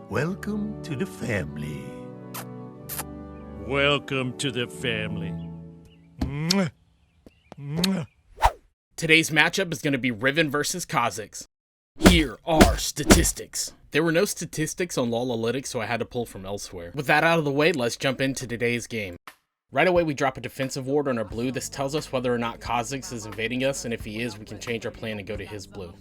Welcome to the family. Welcome to the family. Today's matchup is going to be Riven versus Kha'Zix. Here are statistics. There were no statistics on LoLalytics, so I had to pull from elsewhere. With that out of the way, let's jump into today's game. Right away, we drop a defensive ward on our blue. This tells us whether or not Kha'Zix is invading us, and if he is, we can change our plan and go to his blue.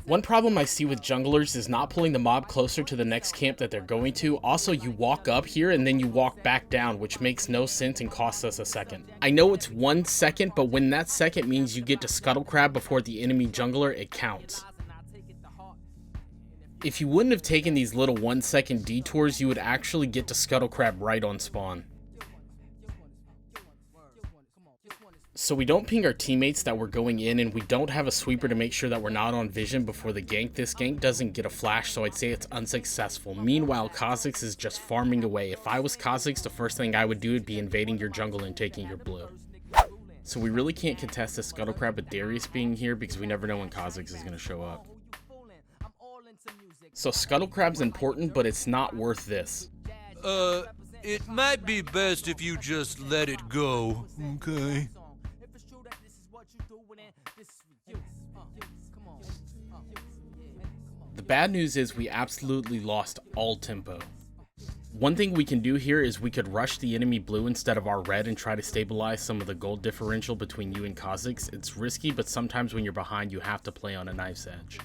One problem I see with junglers is not pulling the mob closer to the next camp that they're going to. Also, you walk up here and then you walk back down, which makes no sense and costs us a second. I know it's 1 second, but when that second means you get to scuttle crab before the enemy jungler, it counts. If you wouldn't have taken these little 1 second detours, you would actually get to scuttle crab right on spawn. So we don't ping our teammates that we're going in, and we don't have a sweeper to make sure that we're not on vision before the gank. This gank doesn't get a flash, so I'd say it's unsuccessful. Meanwhile, Kha'Zix is just farming away. If I was Kha'Zix, the first thing I would do would be invading your jungle and taking your blue. So we really can't contest this scuttle crab with Darius being here because we never know when Kha'Zix is going to show up. So scuttle crab's important, but it's not worth this. It might be best if you just let it go, okay? The bad news is we absolutely lost all tempo. One thing we can do here is we could rush the enemy blue instead of our red and try to stabilize some of the gold differential between you and Kha'Zix. It's risky, but sometimes when you're behind, you have to play on a knife's edge.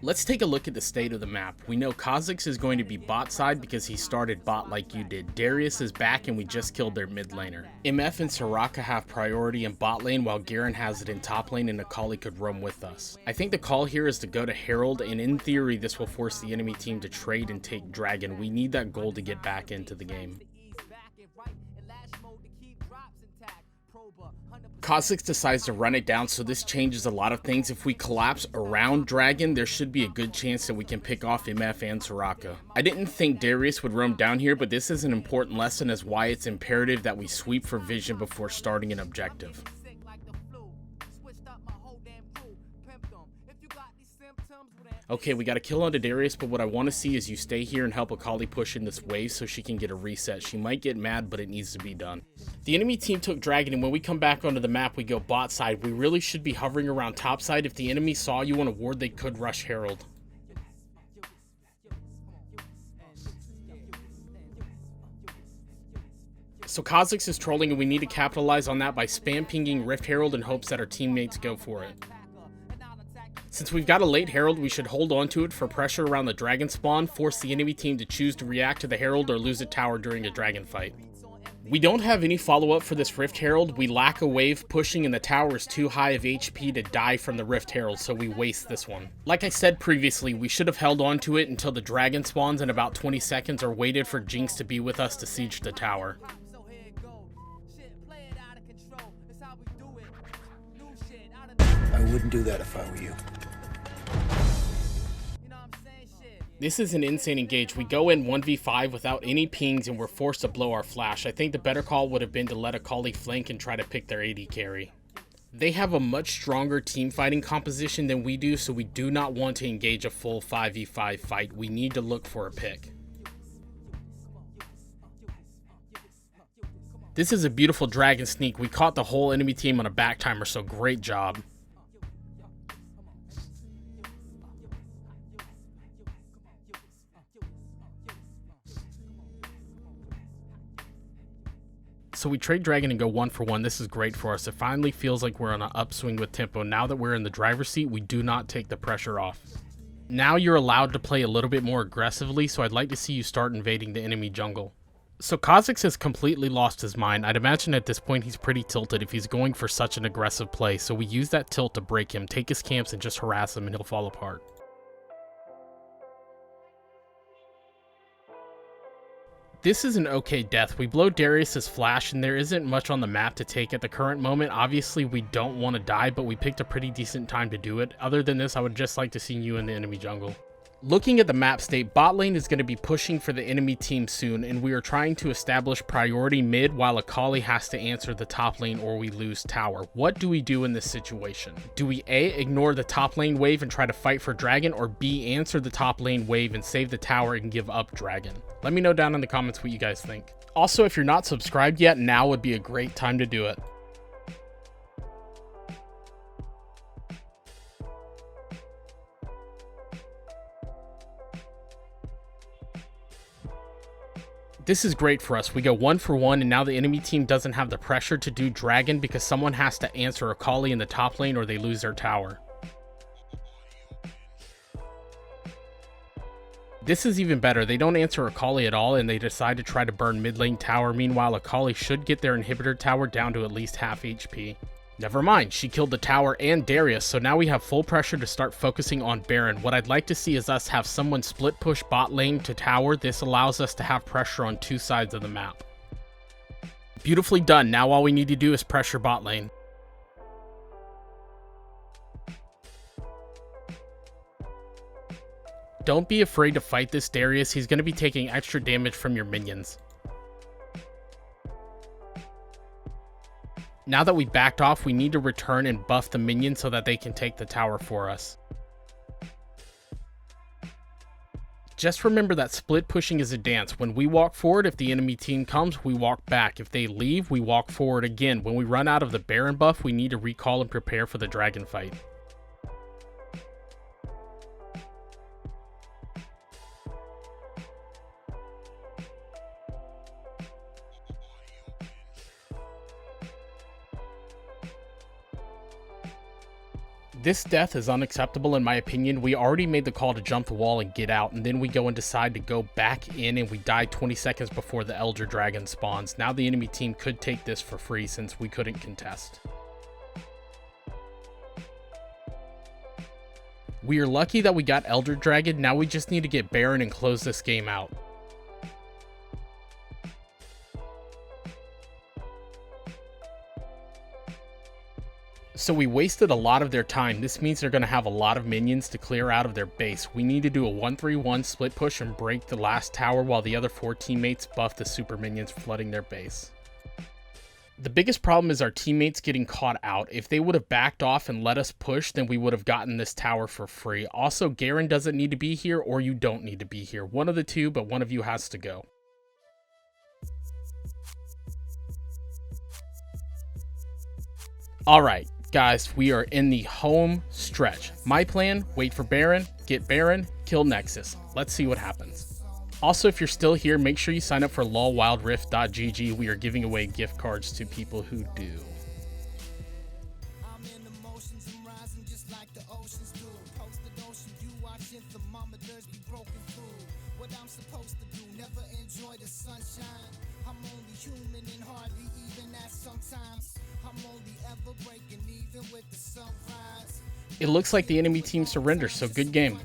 Let's take a look at the state of the map. We know Kha'Zix is going to be bot side because he started bot like you did. Darius is back and we just killed their mid laner. MF and Soraka have priority in bot lane while Garen has it in top lane and Akali could roam with us. I think the call here is to go to Herald, and in theory this will force the enemy team to trade and take Dragon. We need that gold to get back into the game. Kha'Zix decides to run it down, so this changes a lot of things. If we collapse around Dragon, there should be a good chance that we can pick off MF and Soraka. I didn't think Darius would roam down here, but this is an important lesson as why it's imperative that we sweep for vision before starting an objective. Okay, we got a kill onto Darius, but what I want to see is you stay here and help Akali push in this wave so she can get a reset. She might get mad, but it needs to be done. The enemy team took Dragon, and when we come back onto the map, we go bot side. We really should be hovering around top side. If the enemy saw you on a ward, they could rush Herald. So Kha'Zix is trolling, and we need to capitalize on that by spam pinging Rift Herald in hopes that our teammates go for it. Since we've got a late Herald, we should hold on to it for pressure around the Dragon spawn, force the enemy team to choose to react to the Herald or lose a tower during a Dragon fight. We don't have any follow-up for this Rift Herald. We lack a wave pushing and the tower is too high of HP to die from the Rift Herald, so we waste this one. Like I said previously, we should have held on to it until the Dragon spawns in about 20 seconds or waited for Jinx to be with us to siege the tower. I wouldn't do that if I were you. This is an insane engage. We go in 1v5 without any pings and we're forced to blow our flash. I think the better call would have been to let Akali flank and try to pick their AD carry. They have a much stronger team fighting composition than we do, so we do not want to engage a full 5v5 fight. We need to look for a pick. This is a beautiful Dragon sneak. We caught the whole enemy team on a back timer, so great job. So we trade Dragon and go 1-for-1. This is great for us. It finally feels like we're on an upswing with tempo. Now that we're in the driver's seat, we do not take the pressure off. Now you're allowed to play a little bit more aggressively, so I'd like to see you start invading the enemy jungle. So Kha'Zix has completely lost his mind. I'd imagine at this point he's pretty tilted if he's going for such an aggressive play, so we use that tilt to break him, take his camps, and just harass him, and he'll fall apart. This is an okay death. We blow Darius's flash, and there isn't much on the map to take at the current moment. Obviously, we don't want to die, but we picked a pretty decent time to do it. Other than this, I would just like to see you in the enemy jungle. Looking at the map state, bot lane is going to be pushing for the enemy team soon, and we are trying to establish priority mid while Akali has to answer the top lane or we lose tower. What do we do in this situation? Do we A, ignore the top lane wave and try to fight for dragon, or B, answer the top lane wave and save the tower and give up dragon? Let me know down in the comments what you guys think. Also, if you're not subscribed yet, now would be a great time to do it. This is great for us. We go 1 for 1, and now the enemy team doesn't have the pressure to do dragon because someone has to answer Akali in the top lane or they lose their tower. This is even better. They don't answer Akali at all and they decide to try to burn mid lane tower. Meanwhile, Akali should get their inhibitor tower down to at least half HP. Never mind, she killed the tower and Darius, so now we have full pressure to start focusing on Baron. What I'd like to see is us have someone split push bot lane to tower. This allows us to have pressure on 2 sides of the map. Beautifully done. Now all we need to do is pressure bot lane. Don't be afraid to fight this Darius. He's going to be taking extra damage from your minions. Now that we backed off, we need to return and buff the minions so that they can take the tower for us. Just remember that split pushing is a dance. When we walk forward, if the enemy team comes, we walk back. If they leave, we walk forward again. When we run out of the Baron buff, we need to recall and prepare for the dragon fight. This death is unacceptable in my opinion. We already made the call to jump the wall and get out, and then we go and decide to go back in and we die 20 seconds before the Elder Dragon spawns. Now the enemy team could take this for free since we couldn't contest. We are lucky that we got Elder Dragon. Now we just need to get Baron and close this game out. So we wasted a lot of their time. This means they're going to have a lot of minions to clear out of their base. We need to do a 1-3-1 split push and break the last tower while the other 4 teammates buff the super minions flooding their base. The biggest problem is our teammates getting caught out. If they would have backed off and let us push, then we would have gotten this tower for free. Also, Garen doesn't need to be here or you don't need to be here. One of the two, but one of you has to go. Alright. Guys, we are in the home stretch. My plan, wait for Baron, get Baron, kill Nexus. Let's see what happens. Also, if you're still here, make sure you sign up for lolwildrift.gg. We are giving away gift cards to people who do. It looks like the enemy team surrenders, so good game.